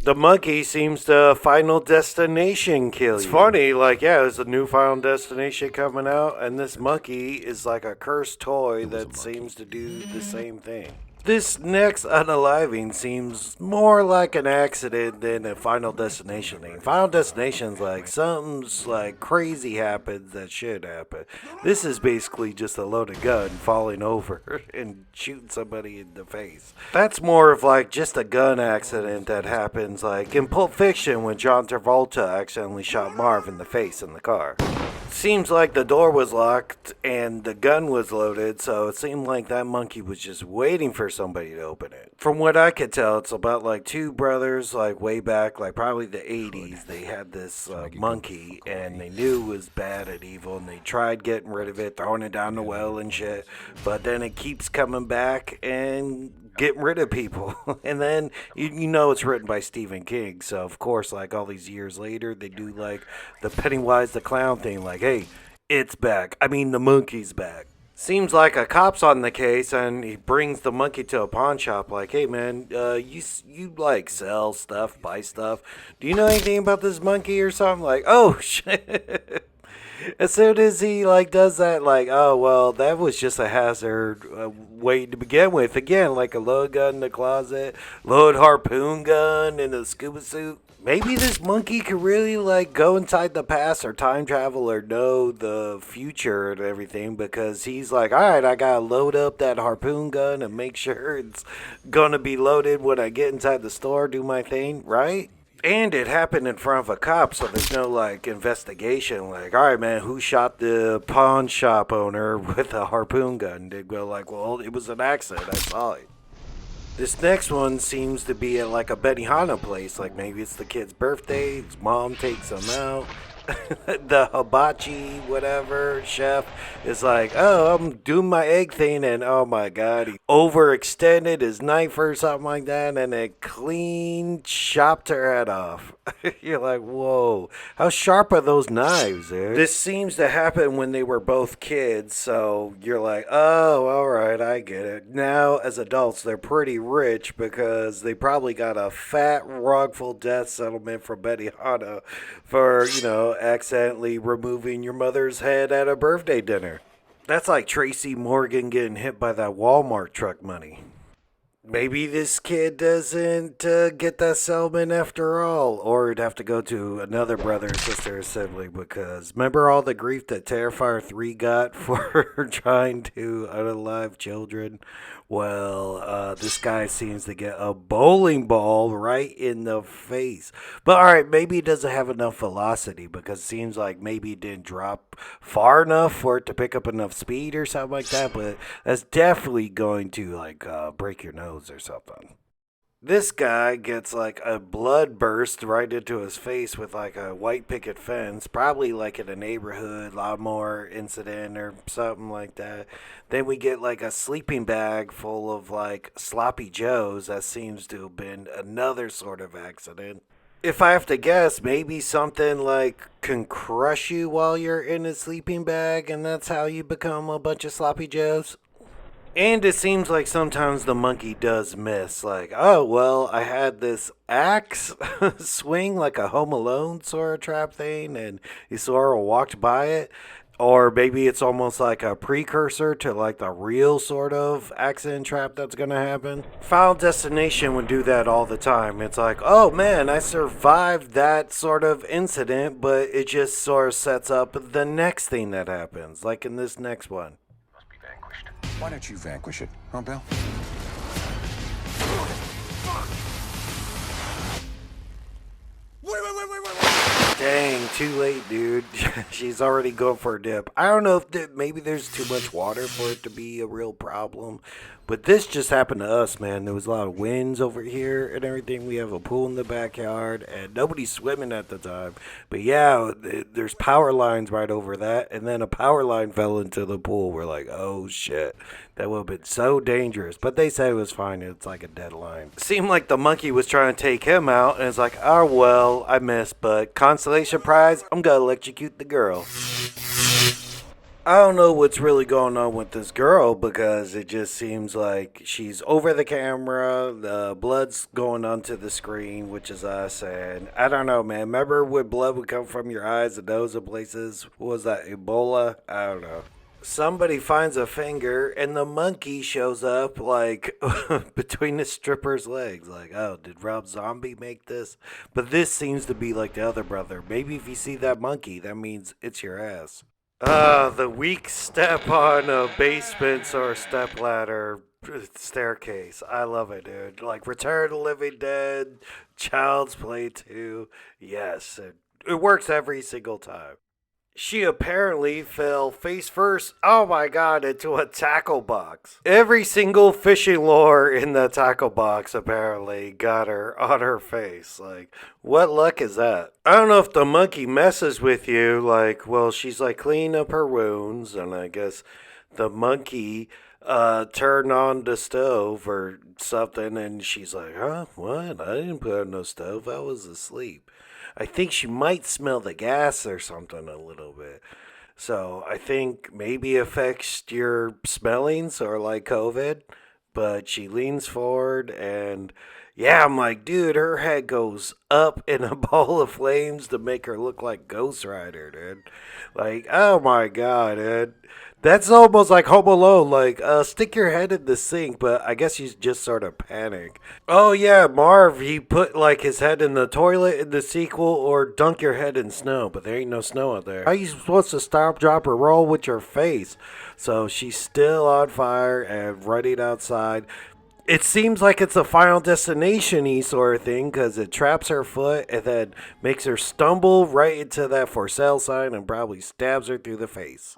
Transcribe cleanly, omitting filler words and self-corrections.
The monkey seems to Final Destination kill you. It's funny, like, yeah, there's a new Final Destination coming out, and this monkey is like a cursed toy that seems to do the same thing. This next unaliving seems more like an accident than a Final Destination thing. Final Destination's like something's like crazy happens that should happen. This is basically just a loaded gun falling over and shooting somebody in the face. That's more of like just a gun accident that happens like in Pulp Fiction when John Travolta accidentally shot Marv in the face in the car. Seems like the door was locked and the gun was loaded, so it seemed like that monkey was just waiting for somebody to open it. From what I could tell, it's about like two brothers, like way back, like probably the 80s. They had this monkey and they knew it was bad and evil, and they tried getting rid of it, throwing it down the well and shit, but then it keeps coming back and getting rid of people. And then you know it's written by Stephen King, so of course like all these years later they do like the Pennywise the Clown thing, like, hey, it's back, I mean the monkey's back. Seems like a cop's on the case and he brings the monkey to a pawn shop, like, hey man, you like sell stuff, buy stuff, do you know anything about this monkey or something? Like, oh shit. As soon as he like does that, like, oh well, that was just a hazard waiting to begin with. Again, like a load gun in the closet, load harpoon gun in a scuba suit. Maybe this monkey could really like go inside the past or time travel or know the future and everything, because he's like, all right, I gotta load up that harpoon gun and make sure it's gonna be loaded when I get inside the store, do my thing, right? And it happened in front of a cop, so there's no, like, investigation. Like, all right, man, who shot the pawn shop owner with a harpoon gun? They'd go like, well, it was an accident. I saw it. This next one seems to be at, like, a Benihana place. Like, maybe it's the kid's birthday. His mom takes him out. The Habachi, whatever, chef is like, oh, I'm doing my egg thing, and oh my god, he overextended his knife or something like that, and it clean chopped her head off. You're like, whoa, how sharp are those knives, dude? This seems to happen when they were both kids, so you're like, oh, alright, I get it. Now, as adults, they're pretty rich because they probably got a fat, wrongful death settlement from Benihana for, you know, accidentally removing your mother's head at a birthday dinner. That's like Tracy Morgan getting hit by that Walmart truck money. Maybe this kid doesn't get that settlement after all, or he'd have to go to another brother, sister, or sibling, because remember all the grief that Terrifier 3 got for trying to unalive children? Well, this guy seems to get a bowling ball right in the face. But alright, maybe he doesn't have enough velocity, because it seems like maybe it didn't drop far enough for it to pick up enough speed or something like that, but that's definitely going to like break your nose or something. This guy gets like a blood burst right into his face with like a white picket fence, probably like in a neighborhood lawnmower incident or something like that. Then we get like a sleeping bag full of like sloppy joes. That seems to have been another sort of accident. If I have to guess, maybe something like can crush you while you're in a sleeping bag, and that's how you become a bunch of sloppy joes. And it seems like sometimes the monkey does miss. Like, oh, well, I had this axe swing like a Home Alone sort of trap thing, and he sort of walked by it. Or maybe it's almost like a precursor to like the real sort of accident trap that's going to happen. Final Destination would do that all the time. It's like, oh man, I survived that sort of incident, but it just sort of sets up the next thing that happens, like in this next one. Why don't you vanquish it, huh, Bill? Wait. Dang, too late, dude. She's already going for a dip. I don't know if maybe there's too much water for it to be a real problem. But this just happened to us, man. There was a lot of winds over here and everything. We have a pool in the backyard, and nobody's swimming at the time. But yeah, there's power lines right over that, and then a power line fell into the pool. We're like, oh shit, that would have been so dangerous. But they said it was fine. It's like a dead line. Seemed like the monkey was trying to take him out, and it's like, oh well, I missed, but consolation prize, I'm gonna electrocute the girl. I don't know what's really going on with this girl because it just seems like she's over the camera, the blood's going onto the screen, which is us, and I don't know, man. Remember when blood would come from your eyes and nose and places? What was that, Ebola? I don't know. Somebody finds a finger and the monkey shows up like between the stripper's legs. Like, oh, did Rob Zombie make this? But this seems to be like the other brother. Maybe if you see that monkey, that means it's your ass. The weak step on a basement or step ladder staircase. I love it, dude. Like Return of the Living Dead, Child's Play 2. Yes, it works every single time. She apparently fell face first, oh my god, into a tackle box. Every single fishing lure in the tackle box apparently got her on her face. Like, what luck is that? I don't know if the monkey messes with you, like, well, she's like cleaning up her wounds, and I guess the monkey turned on the stove or something, and she's like, huh, what? I didn't put on no stove, I was asleep. I think she might smell the gas or something a little bit. So I think maybe affects your smellings or like COVID. But she leans forward and yeah, I'm like, dude, her head goes up in a ball of flames to make her look like Ghost Rider, dude. Like, oh my god, dude. That's almost like Home Alone. Like, stick your head in the sink, but I guess you just sort of panic. Oh yeah, Marv, he put like his head in the toilet in the sequel, or dunk your head in snow, but there ain't no snow out there. How you supposed to stop, drop, or roll with your face? So she's still on fire and running outside. It seems like it's a Final Destination-y sort of thing because it traps her foot and then makes her stumble right into that for sale sign and probably stabs her through the face.